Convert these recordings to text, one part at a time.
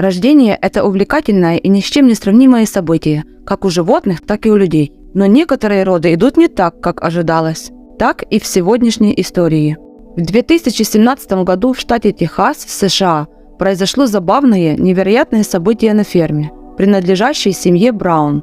Рождение – это увлекательное и ни с чем не сравнимое событие, как у животных, так и у людей. Но некоторые роды идут не так, как ожидалось. Так и в сегодняшней истории. В 2017 году в штате Техас, США, произошло забавное, невероятное событие на ферме, принадлежащей семье Браун.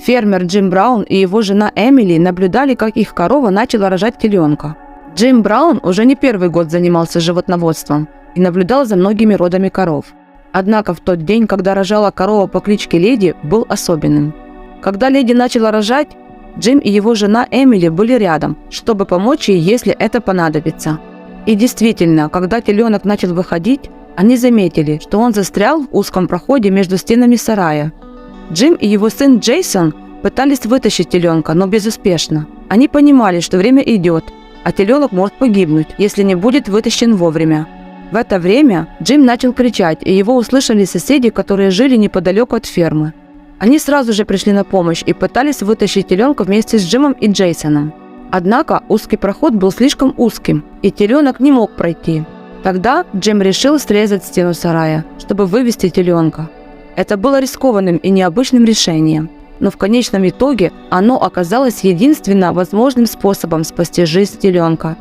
Фермер Джим Браун и его жена Эмили наблюдали, как их корова начала рожать теленка. Джим Браун уже не первый год занимался животноводством и наблюдал за многими родами коров. Однако в тот день, когда рожала корова по кличке Леди, был особенным. Когда Леди начала рожать, Джим и его жена Эмили были рядом, чтобы помочь ей, если это понадобится. И действительно, когда теленок начал выходить, они заметили, что он застрял в узком проходе между стенами сарая. Джим и его сын Джейсон пытались вытащить теленка, но безуспешно. Они понимали, что время идет, а теленок может погибнуть, если не будет вытащен вовремя. В это время Джим начал кричать, и его услышали соседи, которые жили неподалеку от фермы. Они сразу же пришли на помощь и пытались вытащить теленка вместе с Джимом и Джейсоном. Однако узкий проход был слишком узким, и теленок не мог пройти. Тогда Джим решил срезать стену сарая, чтобы вывести теленка. Это было рискованным и необычным решением, но в конечном итоге оно оказалось единственно возможным способом спасти жизнь теленка.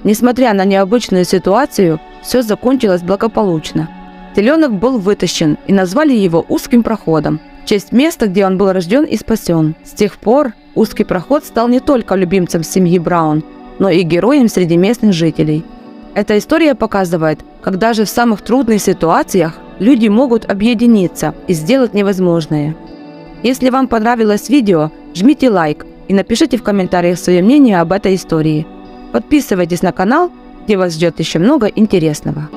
Несмотря на необычную ситуацию, все закончилось благополучно. Теленок был вытащен, и назвали его узким проходом, в честь места, где он был рожден и спасен. С тех пор узкий проход стал не только любимцем семьи Браун, но и героем среди местных жителей. Эта история показывает, как даже в самых трудных ситуациях люди могут объединиться и сделать невозможное. Если вам понравилось видео, жмите лайк и напишите в комментариях свое мнение об этой истории. Подписывайтесь на канал, где вас ждет еще много интересного.